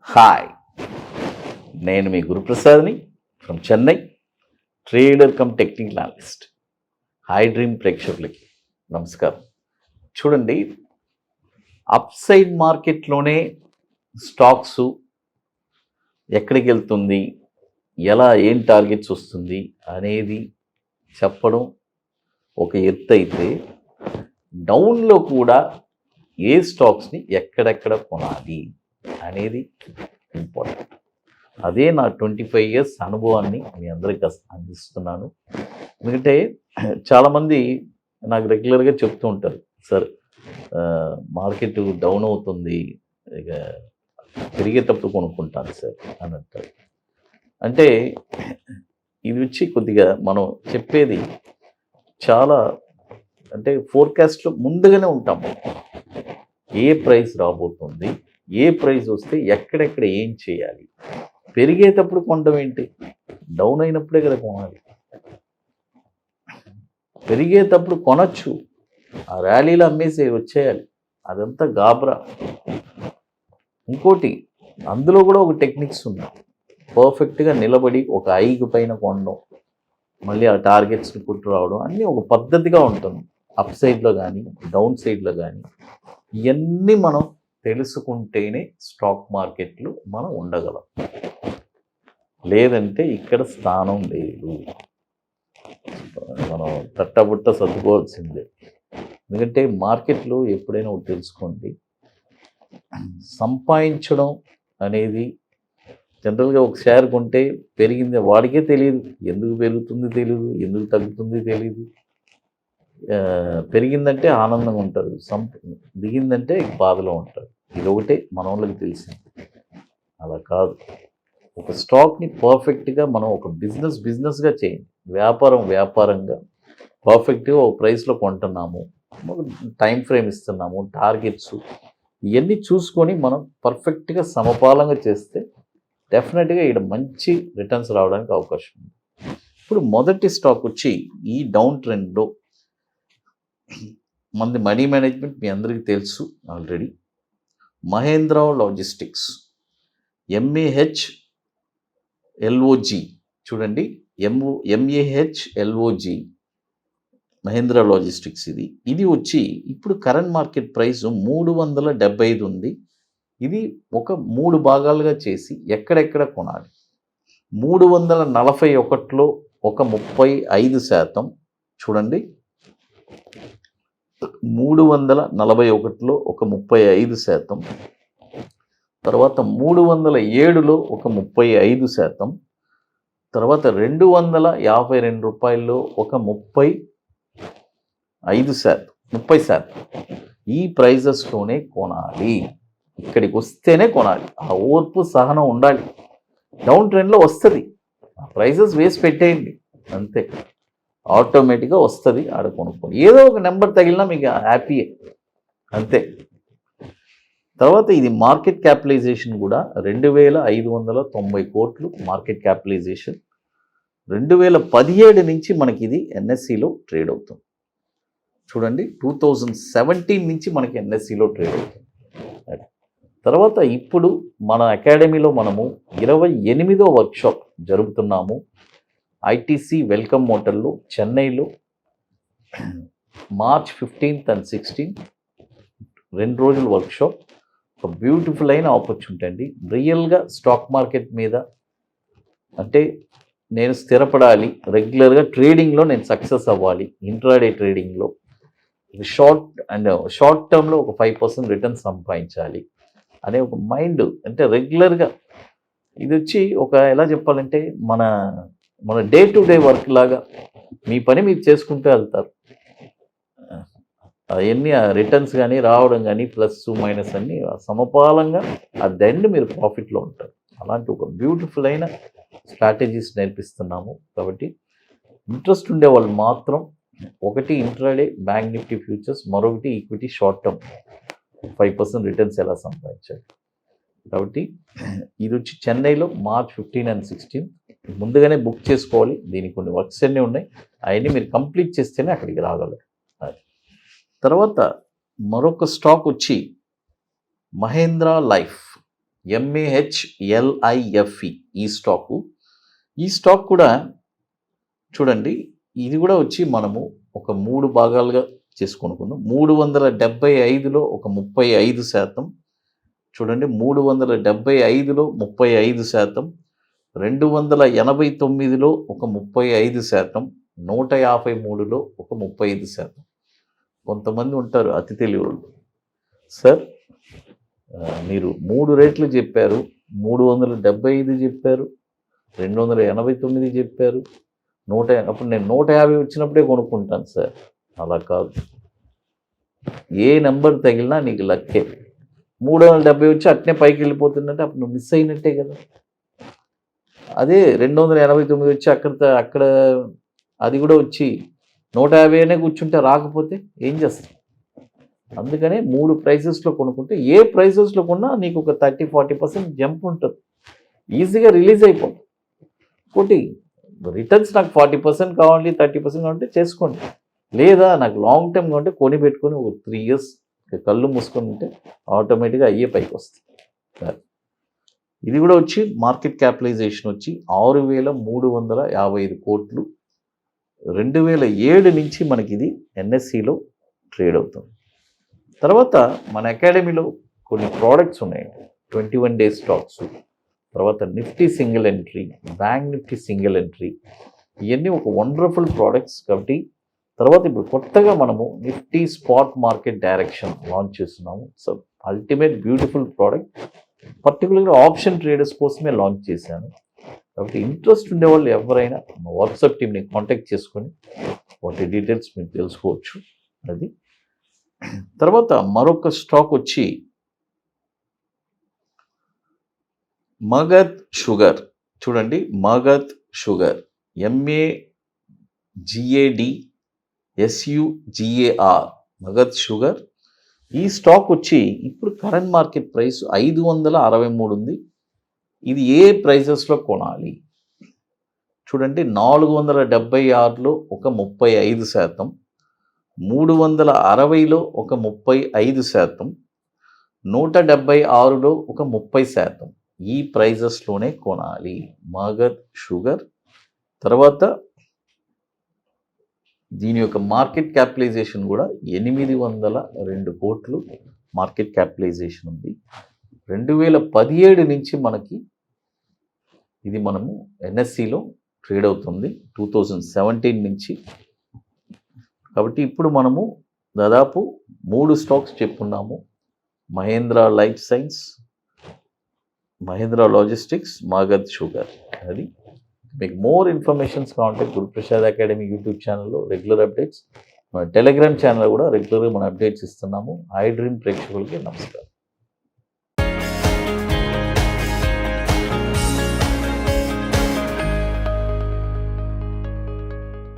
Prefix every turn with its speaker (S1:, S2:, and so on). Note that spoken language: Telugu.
S1: హాయ్, నేను మీ గురుప్రసాద్ని from Chennai, trader cum technical analyst. Hi dream ప్రేక్షకులకి నమస్కారం. చూడండి, అప్ సైడ్ మార్కెట్లోనే స్టాక్స్ ఎక్కడికి వెళ్తుంది, ఏం టార్గెట్స్ వస్తుంది అనేది చెప్పడం ఒక ఎత్తు అయితే, డౌన్లో కూడా ఏ స్టాక్స్ని ఎక్కడెక్కడ కొనాలి అనేది ఇంపార్టెంట్. అదే నా 25 years అనుభవాన్ని మీ అందరికీ అందిస్తున్నాను. ఎందుకంటే చాలామంది నాకు రెగ్యులర్గా చెప్తూ ఉంటారు, సార్ మార్కెట్ డౌన్ అవుతుంది, ఇక పెరిగేటప్పుడు కొనుక్కుంటాను సార్ అని అంటారు. అంటే ఇది వచ్చి కొద్దిగా మనం చెప్పేది చాలా, అంటే ఫోర్కాస్ట్లో ముందుగానే ఉంటాం. ఏ ప్రైస్ రాబోతుంది, ఏ ప్రైస్ వస్తే ఎక్కడెక్కడ ఏం చేయాలి, పెరిగేటప్పుడు కొనడం ఏంటి, డౌన్ అయినప్పుడే కదా కొనాలి. పెరిగేటప్పుడు కొనచ్చు, ఆ ర్యాలీలో అమ్మేసి వచ్చేయాలి, అదంతా గాబరా. ఇంకోటి, అందులో కూడా ఒక టెక్నిక్స్ ఉన్నాయి. పర్ఫెక్ట్గా నిలబడి ఒక ఐగు పైన కొనడం, మళ్ళీ ఆ టార్గెట్స్ని పుట్టు రావడం, అన్నీ ఒక పద్ధతిగా ఉంటుంది. అప్ సైడ్లో కానీ డౌన్ సైడ్లో కానీ ఇవన్నీ మనం తెలుసుకుంటేనే స్టాక్ మార్కెట్లు మనం ఉండగలం. లేదంటే ఇక్కడ స్థానం లేదు, మనం తట్టబుట్ట సర్దుకోవాల్సిందే. ఎందుకంటే మార్కెట్లు ఎప్పుడైనా ఒకటి తెలుసుకోండి, సంపాదించడం అనేది జనరల్గా ఒక షేర్ కొంటే పెరిగింది వాడికే తెలియదు, ఎందుకు పెరుగుతుంది తెలియదు, ఎందుకు తగ్గుతుంది తెలియదు. పెరిగిందంటే ఆనందంగా ఉంటారు, దిగిందంటే బాధలో ఉంటారు. ఇది ఒకటే మన వాళ్ళకి తెలిసింది. అలా కాదు, ఒక స్టాక్ని పర్ఫెక్ట్గా మనం ఒక బిజినెస్గా చేయండి, వ్యాపారంగా పర్ఫెక్ట్గా ఒక ప్రైస్లో కొంటున్నాము, ఒక టైం ఫ్రేమ్ ఇస్తున్నాము, టార్గెట్స్ ఇవన్నీ చూసుకొని మనం పర్ఫెక్ట్గా సమపాలంగా చేస్తే డెఫినెట్గా ఇక్కడ మంచి రిటర్న్స్ రావడానికి అవకాశం ఉంది. ఇప్పుడు మొదటి స్టాక్ వచ్చి ఈ డౌన్ ట్రెండ్లో మనది మనీ మేనేజ్మెంట్ మీ అందరికీ తెలుసు ఆల్రెడీ. మహేంద్ర లాజిస్టిక్స్, MAHLOG, చూడండి, MAHLOG మహేంద్ర లాజిస్టిక్స్. ఇది వచ్చి ఇప్పుడు కరెంట్ మార్కెట్ ప్రైస్ 375 ఉంది. ఇది ఒక 3 భాగాలుగా చేసి ఎక్కడెక్కడ కొనాలి. 341లో ఒక 35%, చూడండి, 341లో ఒక 35%, తర్వాత 307లో ఒక 35%, తర్వాత 252 రూపాయల్లో ఒక 30%. ఈ ప్రైజెస్లోనే కొనాలి. ఇక్కడికి వస్తేనే కొనాలి. ఆ ఓర్పు సహనం ఉండాలి. డౌన్ ట్రెండ్లో వస్తుంది, ఆ ప్రైజెస్ వేసి పెట్టేయండి, అంతే, ఆటోమేటిక్గా వస్తుంది. ఆడ కొనుక్కోండి, ఏదో ఒక నెంబర్ తగిలినా మీకు హ్యాపీయే, అంతే. తర్వాత ఇది మార్కెట్ క్యాపిటలైజేషన్ కూడా 2590 కోట్లు మార్కెట్ క్యాపిటలైజేషన్. 2017 నుంచి మనకి ఇది NSEలో ట్రేడ్ అవుతుంది. చూడండి, 2017 నుంచి మనకి NSEలో ట్రేడ్ అవుతుంది. తర్వాత ఇప్పుడు మన అకాడమీలో మనము 28వ వర్క్షాప్ జరుపుతున్నాము. ITC వెల్కమ్ మోటల్లో చెన్నైలో March 15th and 16th 2 రోజుల వర్క్షాప్. ఒక బ్యూటిఫుల్ అయిన ఆపర్చునిటీ అండి. రియల్గా స్టాక్ మార్కెట్ మీద, అంటే నేను స్థిరపడాలి, రెగ్యులర్గా ట్రేడింగ్లో నేను సక్సెస్ అవ్వాలి, ఇంట్రాడే ట్రేడింగ్లో షార్ట్ టర్మ్లో ఒక 5% రిటర్న్ సంపాదించాలి అనే ఒక మైండ్, అంటే రెగ్యులర్గా ఇది వచ్చి ఒక, ఎలా చెప్పాలంటే, మన డే టు డే వర్క్ లాగా మీ పని మీరు చేసుకుంటూ వెళ్తారు. అవన్నీ ఆ రిటర్న్స్ కానీ రావడం కానీ ప్లస్ మైనస్ అన్నీ సమపాలంగా ఆ ఎండ్ మీరు ప్రాఫిట్లో ఉంటారు. అలాంటి ఒక బ్యూటిఫుల్ అయిన స్ట్రాటజీస్ నేర్పిస్తున్నాము. కాబట్టి ఇంట్రెస్ట్ ఉండే వాళ్ళు మాత్రం, ఒకటి ఇంట్రాడే బ్యాంక్ నిఫ్టీ ఫ్యూచర్స్, మరొకటి ఈక్విటీ షార్ట్ టర్మ్ 5% రిటర్న్స్ ఎలా సంపాదించాలి. కాబట్టి ఇది వచ్చి చెన్నైలో March 15 and 16. ముందుగానే బుక్ చేసుకోవాలి. దీనికి కొన్ని వర్క్స్ అన్నీ ఉన్నాయి, అవన్నీ మీరు కంప్లీట్ చేస్తేనే అక్కడికి రాగలరు. తర్వాత మరొక స్టాక్ వచ్చి మహేంద్ర లైఫ్. MAHLIFE ఈ స్టాక్ కూడా చూడండి, ఇది కూడా వచ్చి మనము ఒక 3 భాగాలుగా చేసుకొనుకుందాం. 375లో ఒక 35%, చూడండి 375లో 35%, 289లో ఒక 35%, 153లో ఒక 35%. కొంతమంది ఉంటారు అతి తెలివివాళ్ళు, సార్ మీరు 3 రేట్లు చెప్పారు, 375 చెప్పారు, 289 చెప్పారు, అప్పుడు నేను 150 వచ్చినప్పుడే కొనుక్కుంటాను సార్. అలా కాదు, ఏ నెంబర్ తగిలినా నీకు లక్కే. 370 వచ్చి అట్నే పైకి వెళ్ళిపోతుందంటే అప్పుడు నువ్వు మిస్ అయినట్టే కదా. అదే 289 వచ్చి అక్కడ అది కూడా వచ్చి 150 కూర్చుంటే రాకపోతే ఏం చేస్తాం? అందుకనే 3 ప్రైసెస్లో కొనుక్కుంటే ఏ ప్రైసెస్లో కొన్నా నీకు ఒక 30-40% జంప్ ఉంటుంది, ఈజీగా రిలీజ్ అయిపోతుంది. ఇంకోటి రిటర్న్స్ నాకు 40% కావాలి, 30% కావాలంటే చేసుకోండి. లేదా నాకు లాంగ్ టర్మ్ కావాలంటే కొని పెట్టుకొని ఒక 3 years కళ్ళు మూసుకొని ఉంటే ఆటోమేటిక్గా అయ్యే పైకి వస్తుంది. ఇది కూడా వచ్చి మార్కెట్ క్యాపిటలైజేషన్ వచ్చి 6,355 కోట్లు. 2007 నుంచి మనకి ఇది NSEలో ట్రేడ్ అవుతుంది. తర్వాత మన అకాడమీలో కొన్ని ప్రోడక్ట్స్ ఉన్నాయండి, 21 days స్టాక్స్, తర్వాత Nifty single entry, bank Nifty single entry, ఇవన్నీ ఒక వండర్ఫుల్ ప్రోడక్ట్స్. కాబట్టి తర్వాత ఇప్పుడు కొత్తగా మనము Nifty spot market direction launch చేస్తున్నాము. సో అల్టిమేట్ బ్యూటిఫుల్ ప్రోడక్ట్, పర్టికులర్గా ఆప్షన్ ట్రేడర్స్ కోసమే లాంచ్ చేశాను. కాబట్టి ఇంట్రెస్ట్ ఉండేవాళ్ళు ఎవరైనా మా వాట్సాప్ టీమ్ని కాంటాక్ట్ చేసుకొని వాటి డీటెయిల్స్ మీకు తెలుసుకోవచ్చు. అది తర్వాత మరొక స్టాక్ వచ్చి మగధ్ షుగర్. చూడండి, Magadh sugar, MAGADSUGAR, Magadh sugar. ఈ స్టాక్ వచ్చి ఇప్పుడు కరెంట్ మార్కెట్ ప్రైస్ 563 ఉంది. ఇది ఏ ప్రైజెస్లో కొనాలి? చూడండి, 476లో ఒక 35%, 360లో ఒక 35%, 176లో ఒక 30%. ఈ ప్రైజెస్లోనే కొనాలి మగధ్ షుగర్. తర్వాత దీని యొక్క మార్కెట్ క్యాపిటలైజేషన్ కూడా 802 కోట్లు మార్కెట్ క్యాపిటలైజేషన్ ఉంది. 2017 నుంచి మనకి ఇది మనము NSEలో ట్రేడ్ అవుతుంది, 2017 నుంచి. కాబట్టి ఇప్పుడు మనము దాదాపు 3 స్టాక్స్ చెప్పుకున్నాము, Mahendra Life Science, Mahendra Logistics, Magadh Sugar. అది మీకు మోర్ ఇన్ఫర్మేషన్స్ కావాలంటే గురుప్రసాద్ అకాడమీ యూట్యూబ్ ఛానల్లో రెగ్యులర్ అప్డేట్స్, మన టెలిగ్రామ్ ఛానల్ కూడా రెగ్యులర్గా మన అప్డేట్స్ ఇస్తున్నాము. ఐ డ్రీమ్ ప్రేక్షకులకి నమస్కారం.